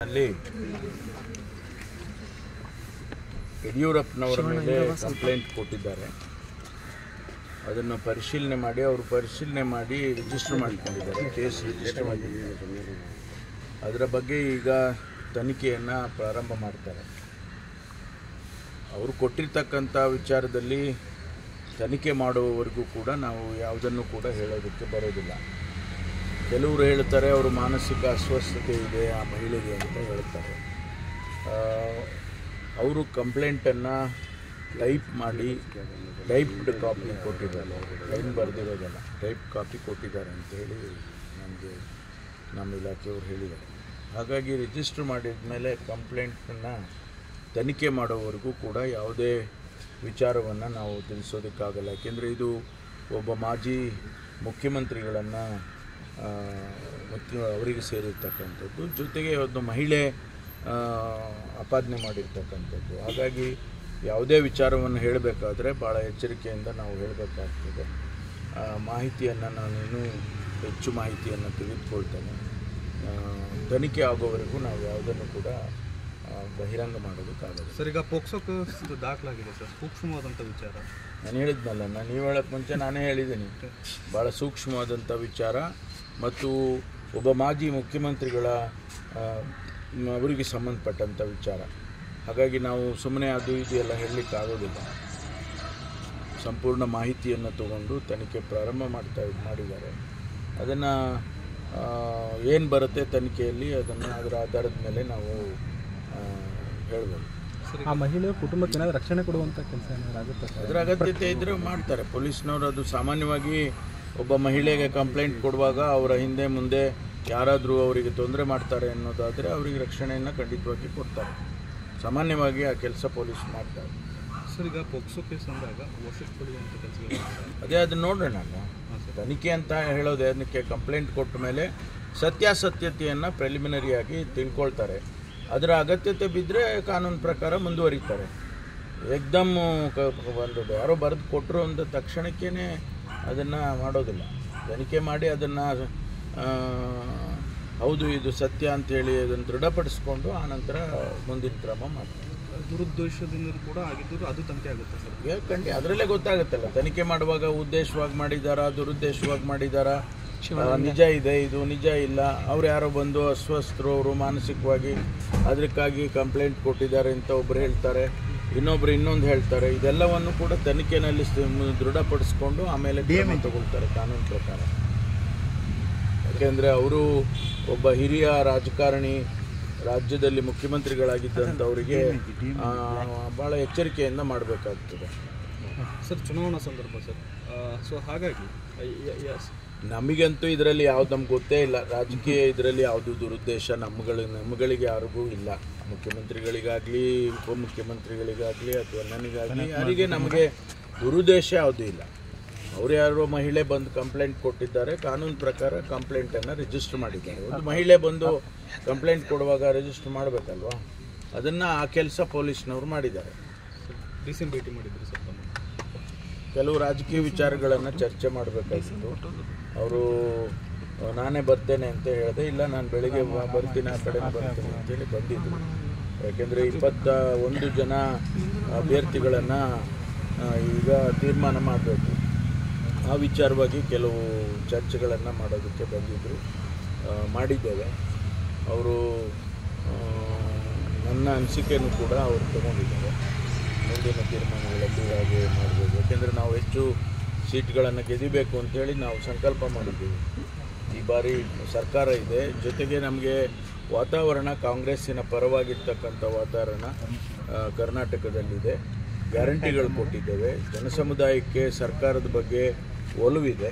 ಅಲ್ಲಿ ಯಡಿಯೂರಪ್ಪನವರ ಮೇಲೆ ಕಂಪ್ಲೇಂಟ್ ಕೊಟ್ಟಿದ್ದಾರೆ. ಅದನ್ನು ಪರಿಶೀಲನೆ ಮಾಡಿ ರಿಜಿಸ್ಟರ್ ಮಾಡಿಕೊಂಡಿದ್ದಾರೆ, ಕೇಸ್ ರಿಜಿಸ್ಟರ್ ಮಾಡಿದ್ದಾರೆ. ಅದರ ಬಗ್ಗೆ ಈಗ ತನಿಖೆಯನ್ನು ಪ್ರಾರಂಭ ಮಾಡ್ತಾರೆ. ಅವರು ಕೊಟ್ಟಿರ್ತಕ್ಕಂಥ ವಿಚಾರದಲ್ಲಿ ತನಿಖೆ ಮಾಡುವವರೆಗೂ ಕೂಡ ನಾವು ಯಾವುದನ್ನು ಕೂಡ ಹೇಳೋದಕ್ಕೆ ಬರೋದಿಲ್ಲ. ಕೆಲವರು ಹೇಳ್ತಾರೆ ಅವರು ಮಾನಸಿಕ ಅಸ್ವಸ್ಥತೆ ಇದೆ ಆ ಮಹಿಳೆಗೆ ಅಂತ ಹೇಳ್ತಾರೆ. ಅವರು ಕಂಪ್ಲೇಂಟನ್ನು ಟೈಪ್ಡ್ ಕಾಪಿ ಕೊಟ್ಟಿದ್ದಾರೆ, ಲೈನ್ ಬರೆದಿರೋದಲ್ಲ, ಟೈಪ್ ಕಾಪಿ ಕೊಟ್ಟಿದ್ದಾರೆ ಅಂತೇಳಿ ನಮಗೆ ನಮ್ಮ ಇಲಾಖೆಯವರು ಹೇಳಿದ್ದಾರೆ. ಹಾಗಾಗಿ ರಿಜಿಸ್ಟರ್ ಮಾಡಿದ ಮೇಲೆ ಕಂಪ್ಲೇಂಟನ್ನು ತನಿಖೆ ಮಾಡೋವರೆಗೂ ಕೂಡ ಯಾವುದೇ ವಿಚಾರವನ್ನು ನಾವು ತಿಳಿಸೋದಕ್ಕಾಗಲ್ಲ. ಯಾಕೆಂದರೆ ಇದು ಒಬ್ಬ ಮಾಜಿ ಮುಖ್ಯಮಂತ್ರಿಗಳನ್ನು ಅವರಿಗೆ ಸೇರಿರ್ತಕ್ಕಂಥದ್ದು, ಜೊತೆಗೆ ಒಂದು ಮಹಿಳೆ ಆಪಾದನೆ ಮಾಡಿರ್ತಕ್ಕಂಥದ್ದು. ಹಾಗಾಗಿ ಯಾವುದೇ ವಿಚಾರವನ್ನು ಹೇಳಬೇಕಾದ್ರೆ ಭಾಳ ಎಚ್ಚರಿಕೆಯಿಂದ ನಾವು ಹೇಳಬೇಕಾಗ್ತದೆ. ಮಾಹಿತಿಯನ್ನು ನಾನಿನ್ನೂ ಹೆಚ್ಚು ಮಾಹಿತಿಯನ್ನು ತೆಗೆದುಕೊಳ್ತೇನೆ. ತನಿಖೆ ಆಗೋವರೆಗೂ ನಾವು ಯಾವುದನ್ನು ಕೂಡ ಬಹಿರಂಗ ಮಾಡೋದಕ್ಕಾಗಲ್ಲ. ಸರ್, ಈಗ ಪೋಕ್ಸೋ ದಾಖಲಾಗಿದೆ ಸರ್, ಸೂಕ್ಷ್ಮವಾದಂಥ ವಿಚಾರ. ನಾನು ಹೇಳಿದ್ನಲ್ಲ, ನೀವು ಹೇಳೋಕ್ಕೆ ಮುಂಚೆ ನಾನೇ ಹೇಳಿದ್ದೀನಿ, ಭಾಳ ಸೂಕ್ಷ್ಮವಾದಂಥ ವಿಚಾರ ಮತ್ತು ಒಬ್ಬ ಮಾಜಿ ಮುಖ್ಯಮಂತ್ರಿಗಳ ಅವರಿಗೆ ಸಂಬಂಧಪಟ್ಟಂಥ ವಿಚಾರ. ಹಾಗಾಗಿ ನಾವು ಸುಮ್ಮನೆ ಅದು ಇದು ಎಲ್ಲ ಹೇಳಲಿಕ್ಕಾಗೋದಿಲ್ಲ. ಸಂಪೂರ್ಣ ಮಾಹಿತಿಯನ್ನು ತಗೊಂಡು ತನಿಖೆ ಪ್ರಾರಂಭ ಮಾಡಿದ್ದಾರೆ. ಅದನ್ನು ಏನು ಬರುತ್ತೆ ತನಿಖೆಯಲ್ಲಿ ಅದನ್ನು ಅದರ ಆಧಾರದ ಮೇಲೆ ನಾವು ಹೇಳ್ಬೋದು. ಆ ಮಹಿಳೆಯ ಕುಟುಂಬಕ್ಕೆ ಏನಾದರೂ ರಕ್ಷಣೆ ಕೊಡುವಂಥ ಕೆಲಸ ಏನಾದರೂ ಆಗುತ್ತೆ? ಅದರ ಅಗತ್ಯತೆ ಇದ್ದರೆ ಮಾಡ್ತಾರೆ ಪೊಲೀಸ್ನವರು. ಅದು ಸಾಮಾನ್ಯವಾಗಿ ಒಬ್ಬ ಮಹಿಳೆಗೆ ಕಂಪ್ಲೇಂಟ್ ಕೊಡುವಾಗ ಅವರ ಹಿಂದೆ ಮುಂದೆ ಯಾರಾದರೂ ಅವರಿಗೆ ತೊಂದರೆ ಮಾಡ್ತಾರೆ ಅನ್ನೋದಾದರೆ ಅವರಿಗೆ ರಕ್ಷಣೆಯನ್ನು ಖಂಡಿತವಾಗಿ ಕೊಡ್ತಾರೆ. ಸಾಮಾನ್ಯವಾಗಿ ಆ ಕೆಲಸ ಪೊಲೀಸ್ ಮಾಡ್ತಾರೆ. ಸರ್, ಈಗ ಪೋಕ್ಸೋ ಕೇಸ್ ಅಂದಾಗ ವಶಕ್ಕೆ ಪಡೆಯುವಂಥ ಕೆಲಸ ಅದೇ ಅದನ್ನು ನೋಡೋಣ. ತನಿಖೆ ಅಂತ ಹೇಳೋದೇ ಅದಕ್ಕೆ ಕಂಪ್ಲೇಂಟ್ ಕೊಟ್ಟ ಮೇಲೆ ಸತ್ಯಾಸತ್ಯತೆಯನ್ನು ಪ್ರಿಲಿಮಿನರಿಯಾಗಿ ತಿಳ್ಕೊಳ್ತಾರೆ. ಅದರ ಅಗತ್ಯತೆ ಬಿದ್ದರೆ ಕಾನೂನು ಪ್ರಕಾರ ಮುಂದುವರಿತಾರೆ. ಏಕ್ದಮ್ ಒಂದು ಯಾರೋ ಬರೆದು ಕೊಟ್ಟರು ಅಂದ ತಕ್ಷಣಕ್ಕೇ ಅದನ್ನು ಮಾಡೋದಿಲ್ಲ. ತನಿಖೆ ಮಾಡಿ ಅದನ್ನು ಹೌದು ಇದು ಸತ್ಯ ಅಂಥೇಳಿ ಅದನ್ನು ದೃಢಪಡಿಸ್ಕೊಂಡು ಆನಂತರ ಮುಂದಿನ ಕ್ರಮ ಮಾಡ್ತಾರೆ. ದುರುದ್ದೇಶದಿಂದ ಕೂಡ ಆಗಿದ್ದರೂ ಅದು ತನಿಖೆ ಆಗುತ್ತೆ ಸರ್? ಅದರಲ್ಲೇ ಗೊತ್ತಾಗುತ್ತಲ್ಲ, ತನಿಖೆ ಮಾಡುವಾಗ ಉದ್ದೇಶವಾಗಿ ಮಾಡಿದ್ದಾರಾ, ದುರುದ್ದೇಶವಾಗಿ ಮಾಡಿದ್ದಾರಾ, ನಿಜ ಇದೆ ಇದು ನಿಜ ಇಲ್ಲ, ಅವ್ರು ಯಾರೋ ಬಂದು ಅಸ್ವಸ್ಥರು, ಅವರು ಮಾನಸಿಕವಾಗಿ ಅದಕ್ಕಾಗಿ ಕಂಪ್ಲೇಂಟ್ ಕೊಟ್ಟಿದ್ದಾರೆ ಅಂತ ಒಬ್ಬರು ಹೇಳ್ತಾರೆ, ಇನ್ನೊಬ್ರು ಇನ್ನೊಂದು ಹೇಳ್ತಾರೆ. ಇದೆಲ್ಲವನ್ನು ಕೂಡ ತನಿಖೆಯಲ್ಲಿ ದೃಢಪಡಿಸ್ಕೊಂಡು ಆಮೇಲೆ ಕ್ರಮ ತಗೊಳ್ತಾರೆ ಕಾನೂನು ಪ್ರಕಾರ. ಯಾಕೆಂದರೆ ಅವರು ಒಬ್ಬ ಹಿರಿಯ ರಾಜಕಾರಣಿ, ರಾಜ್ಯದಲ್ಲಿ ಮುಖ್ಯಮಂತ್ರಿಗಳಾಗಿದ್ದಂಥವರಿಗೆ ಭಾಳ ಎಚ್ಚರಿಕೆಯಿಂದ ಮಾಡಬೇಕಾಗ್ತದೆ. ಸರ್, ಚುನಾವಣಾ ಸಂದರ್ಭ ಸರ್, ಸೊ ಹಾಗಾಗಿ ನಮಗಂತೂ ಇದರಲ್ಲಿ ಯಾವ್ದು ನಮ್ಗೆ ಗೊತ್ತೇ ಇಲ್ಲ. ರಾಜಕೀಯ ಇದರಲ್ಲಿ ಯಾವುದು ದುರುದ್ದೇಶ ನಮ್ಮಗಳಿಗೆ ಯಾರಿಗೂ ಇಲ್ಲ. ಮುಖ್ಯಮಂತ್ರಿಗಳಿಗಾಗಲಿ ಉಪಮುಖ್ಯಮಂತ್ರಿಗಳಿಗಾಗಲಿ ಅಥವಾ ನನಗಾಗಲಿ ಯಾರಿಗೆ ನಮಗೆ ದುರುದ್ದೇಶ ಯಾವುದೂ ಇಲ್ಲ. ಅವರು ಯಾರೋ ಮಹಿಳೆ ಬಂದು ಕಂಪ್ಲೇಂಟ್ ಕೊಟ್ಟಿದ್ದಾರೆ, ಕಾನೂನು ಪ್ರಕಾರ ಕಂಪ್ಲೇಂಟನ್ನು ರಿಜಿಸ್ಟರ್ ಮಾಡಿದ್ದಾರೆ. ಒಂದು ಮಹಿಳೆ ಬಂದು ಕಂಪ್ಲೇಂಟ್ ಕೊಡುವಾಗ ರಿಜಿಸ್ಟರ್ ಮಾಡಬೇಕಲ್ವಾ, ಅದನ್ನು ಆ ಕೆಲಸ ಪೊಲೀಸ್ನವರು ಮಾಡಿದ್ದಾರೆ. ಡಿ.ಸಿ ಭೇಟಿ ಮಾಡಿದ್ರು ಸರ್, ಕೆಲವು ರಾಜಕೀಯ ವಿಚಾರಗಳನ್ನು ಚರ್ಚೆ ಮಾಡಬೇಕಾಗಿತ್ತು. ಅವರು ನಾನೇ ಬರ್ತೇನೆ ಅಂತ ಹೇಳಿದೆ. ಇಲ್ಲ, ನಾನು ಬೆಳಿಗ್ಗೆ ಬರ್ತೀನಿ, ಆ ಕಡೆ ಬರ್ತೀನಿ ಅಂತೇಳಿ ಬಂದಿದ್ದರು. ಯಾಕೆಂದರೆ 21 ಜನ ಅಭ್ಯರ್ಥಿಗಳನ್ನು ಈಗ ತೀರ್ಮಾನ ಮಾಡಬೇಕು. ಆ ವಿಚಾರವಾಗಿ ಕೆಲವು ಚರ್ಚೆಗಳನ್ನು ಮಾಡೋದಕ್ಕೆ ಬಂದಿದ್ದರು, ಮಾಡಿದ್ದೇವೆ. ಅವರು ನನ್ನ ಅನಿಸಿಕೆಯನ್ನು ಕೂಡ ಅವರು ತಗೊಂಡಿದ್ದಾರೆ. ಮುಂದಿನ ತೀರ್ಮಾನಗಳಲ್ಲಿ ಹಾಗೆ ಮಾಡಬೇಕು. ಯಾಕೆಂದರೆ ನಾವು ಹೆಚ್ಚು ಸೀಟ್ಗಳನ್ನು ಗೆದಿಬೇಕು ಅಂತೇಳಿ ನಾವು ಸಂಕಲ್ಪ ಮಾಡಿದ್ದೀವಿ. ಈ ಬಾರಿ ಸರ್ಕಾರ ಇದೆ, ಜೊತೆಗೆ ನಮಗೆ ವಾತಾವರಣ ಕಾಂಗ್ರೆಸ್ಸಿನ ಪರವಾಗಿರ್ತಕ್ಕಂಥ ವಾತಾವರಣ ಕರ್ನಾಟಕದಲ್ಲಿದೆ. ಗ್ಯಾರಂಟಿಗಳು ಕೊಟ್ಟಿದ್ದೇವೆ. ಜನಸಮುದಾಯಕ್ಕೆ ಸರ್ಕಾರದ ಬಗ್ಗೆ ಒಲವಿದೆ.